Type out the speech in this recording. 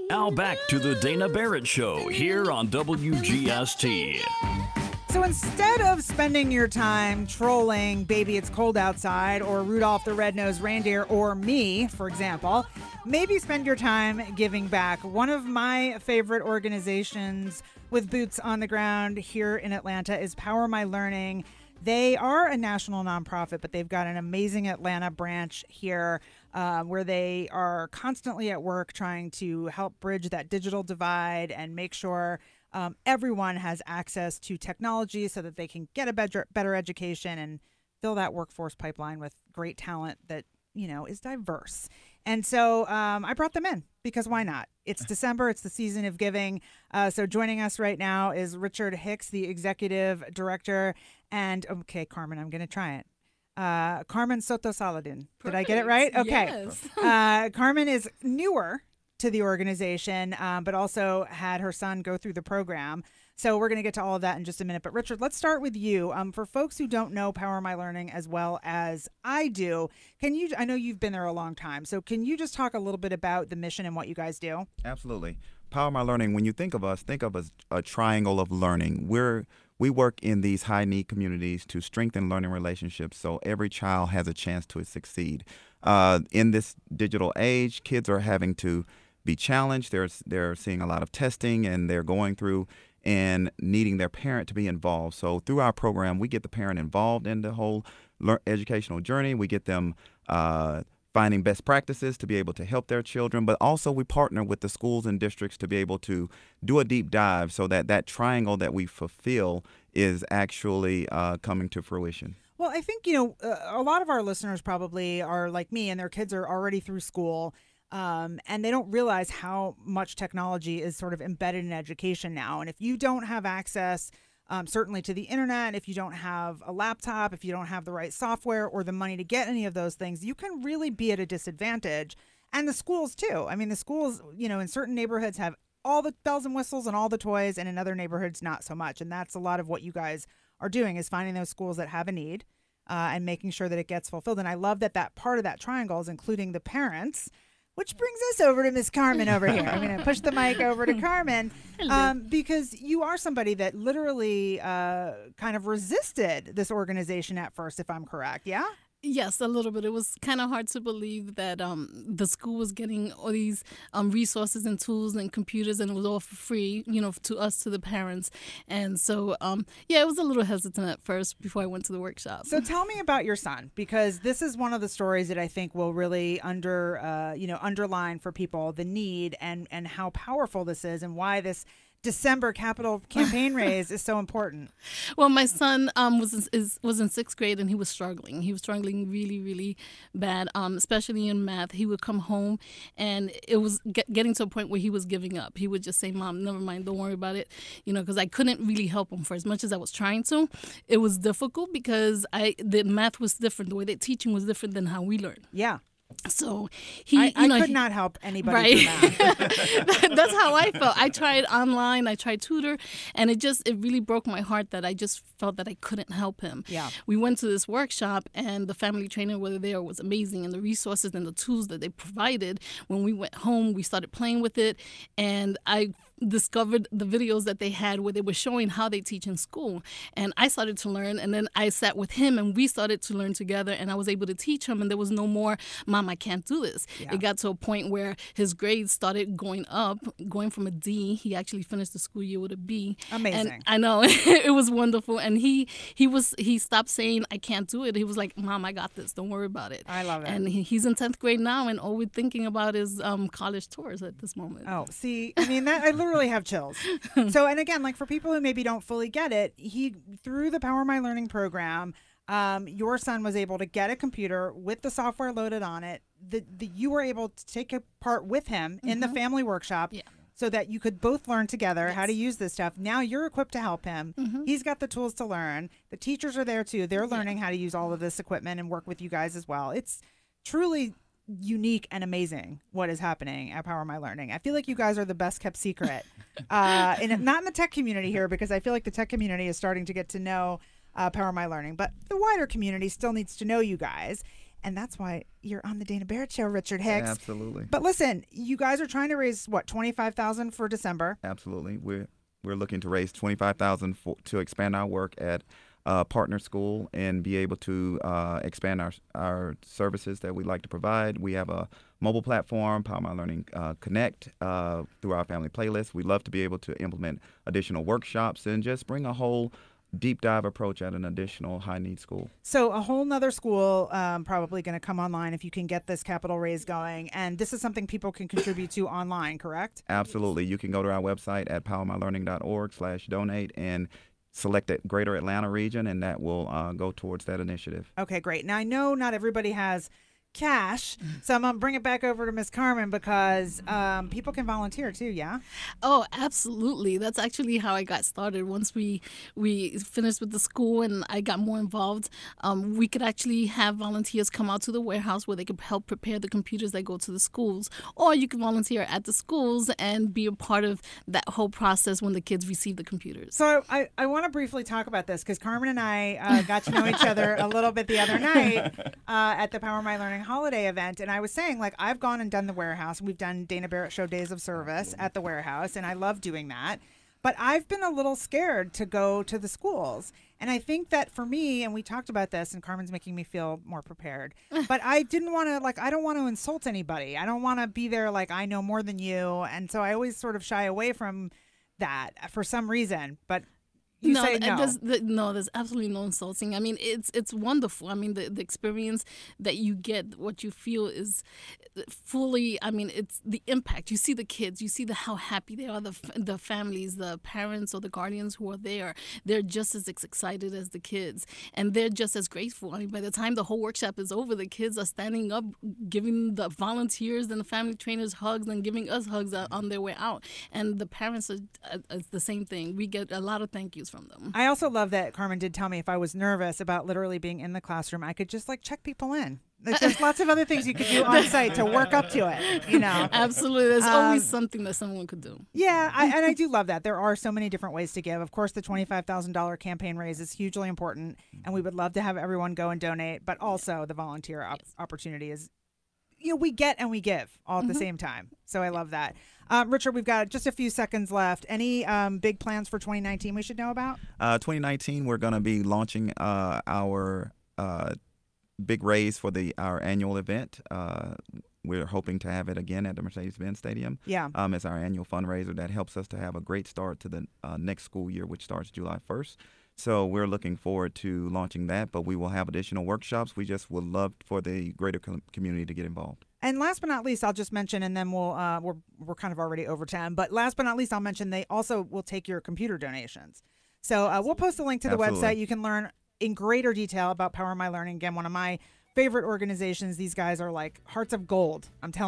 Now back to the Dana Barrett Show here on WGST. So instead of spending your time trolling Baby It's Cold Outside or Rudolph the Red-Nosed Reindeer or me, for example, maybe spend your time giving back. One of my favorite organizations with boots on the ground here in Atlanta is PowerMyLearning. They are a national nonprofit, but they've got an amazing Atlanta branch here where they are constantly at work trying to help bridge that digital divide and make sure everyone has access to technology so that they can get a better education and fill that workforce pipeline with great talent that, you know, is diverse. And so I brought them in because why not? It's December. It's the season of giving. So joining us right now is Richard Hicks, the executive director. And okay, Carmen, I'm going to try it. Carmen Soto Saladin. Did I get it right? Okay. Yes. Carmen is newer to the organization, but also had her son go through the program. So we're going to get to all of that in just a minute. But Richard, let's start with you. For folks who don't know PowerMyLearning as well as I do, I know you've been there a long time, so can you just talk a little bit about the mission and what you guys do? Absolutely. PowerMyLearning, when you think of us as a triangle of learning. We work in these high-need communities to strengthen learning relationships so every child has a chance to succeed. In this digital age, kids are having to be challenged. They're seeing a lot of testing, and they're going through and needing their parent to be involved. So through our program, we get the parent involved in the whole educational journey. We get them finding best practices to be able to help their children, but also we partner with the schools and districts to be able to do a deep dive so that triangle that we fulfill is actually coming to fruition. Well, I think, a lot of our listeners probably are like me and their kids are already through school. And they don't realize how much technology is sort of embedded in education now. And if you don't have access, certainly to the internet, if you don't have a laptop, if you don't have the right software or the money to get any of those things, you can really be at a disadvantage. And the schools too. I mean, the schools, in certain neighborhoods have all the bells and whistles and all the toys, and in other neighborhoods, not so much. And that's a lot of what you guys are doing, is finding those schools that have a need and making sure that it gets fulfilled. And I love that part of that triangle is including the parents. Which brings us over to Miss Carmen over here. I'm going to push the mic over to Carmen because you are somebody that literally kind of resisted this organization at first, if I'm correct. Yeah? Yes, a little bit. It was kind of hard to believe that the school was getting all these resources and tools and computers, and it was all for free, to us, to the parents. And so, it was a little hesitant at first before I went to the workshop. So tell me about your son, because this is one of the stories that I think will really underline for people the need and how powerful this is and why this December capital campaign raise is so important. Well, my son was in sixth grade, and he was struggling. He was struggling really, really bad, especially in math. He would come home, and it was getting to a point where he was giving up. He would just say, "Mom, never mind, don't worry about it," because I couldn't really help him for as much as I was trying to. It was difficult because the math was different. The way that teaching was different than how we learned. Yeah. So I could not help anybody. Right. That's how I felt. I tried online, I tried tutor, and it really broke my heart that I just felt that I couldn't help him. Yeah. We went to this workshop, and the family trainer there was amazing, and the resources and the tools that they provided. When we went home, we started playing with it, and I discovered the videos that they had where they were showing how they teach in school, and I started to learn, and then I sat with him and we started to learn together, and I was able to teach him, and there was no more, "Mom, I can't do this." Yeah. It got to a point where his grades started going up, going from a D. He actually finished the school year with a B. Amazing. And I know. It was wonderful, and he stopped saying "I can't do it." He was like, "Mom, I got this, don't worry about it." I love it. And he's in 10th grade now, and all we're thinking about is college tours at this moment. Oh, see, I mean, that I literally have chills. So, and again, like for people who maybe don't fully get it, through the PowerMyLearning program, your son was able to get a computer with the software loaded on it. You were able to take a part with him in the family workshop. Yeah. So that you could both learn together how to use this stuff. Now you're equipped to help him. He's got the tools to learn. The teachers are there too. They're learning how to use all of this equipment and work with you guys as well. It's truly unique and amazing what is happening at PowerMyLearning. I feel like you guys are the best kept secret. Not in the tech community here, because I feel like the tech community is starting to get to know PowerMyLearning, but the wider community still needs to know you guys. And that's why you're on the Dana Barrett Show, Richard Hicks. Absolutely. But listen, you guys are trying to raise, what, $25,000 for December? Absolutely. We're looking to raise $25,000 to expand our work at partner school and be able to expand our services that we like to provide. We have a mobile platform, PowerMyLearning Connect, through our family playlist. We love to be able to implement additional workshops and just bring a whole deep dive approach at an additional high need school. So a whole nother school probably going to come online if you can get this capital raise going. And this is something people can contribute to online, correct? Absolutely. You can go to our website at powermylearning.org/donate and select the Greater Atlanta region, and that will go towards that initiative. Okay, great. Now, I know not everybody has cash, so I'm going to bring it back over to Miss Carmen because people can volunteer too, yeah? Oh, absolutely. That's actually how I got started. Once we finished with the school and I got more involved, we could actually have volunteers come out to the warehouse where they could help prepare the computers that go to the schools. Or you can volunteer at the schools and be a part of that whole process when the kids receive the computers. So I want to briefly talk about this because Carmen and I got to know each other a little bit the other night at the Power My Learning holiday event, and I was saying, like, I've gone and done the warehouse. We've done Dana Barrett Show Days of Service at the warehouse, and I love doing that. But I've been a little scared to go to the schools. And I think that for me, and we talked about this, and Carmen's making me feel more prepared, but I didn't want to, like, I don't want to insult anybody. I don't want to be there like I know more than you. And so I always sort of shy away from that for some reason. But you say no. There's absolutely no insulting. I mean, it's wonderful. I mean, the experience that you get, what you feel is fully, I mean, it's the impact. You see the kids, you see how happy they are, the families, the parents or the guardians who are there. They're just as excited as the kids, and they're just as grateful. I mean, by the time the whole workshop is over, the kids are standing up, giving the volunteers and the family trainers hugs and giving us hugs on their way out. And the parents are the same thing. We get a lot of thank yous from them. I also love that Carmen did tell me if I was nervous about literally being in the classroom, I could just like check people in. There's lots of other things you could do on site to work up to it, you know. Absolutely. There's always something that someone could do. Yeah, and I do love that. There are so many different ways to give. Of course, the $25,000 campaign raise is hugely important, and we would love to have everyone go and donate, but also the volunteer opportunity is, you know, we get and we give all at the same time. So I love that. Richard, we've got just a few seconds left. Any big plans for 2019 we should know about? 2019, we're going to be launching our big raise for our annual event. We're hoping to have it again at the Mercedes-Benz Stadium. Yeah. As our annual fundraiser that helps us to have a great start to the next school year, which starts July 1st. So we're looking forward to launching that, but we will have additional workshops. We just would love for the greater community to get involved. And last but not least, I'll just mention, and then we're kind of already over time, but last but not least, I'll mention they also will take your computer donations. So we'll post a link to the website. You can learn in greater detail about Power My Learning. Again, one of my favorite organizations. These guys are like hearts of gold. I'm telling you.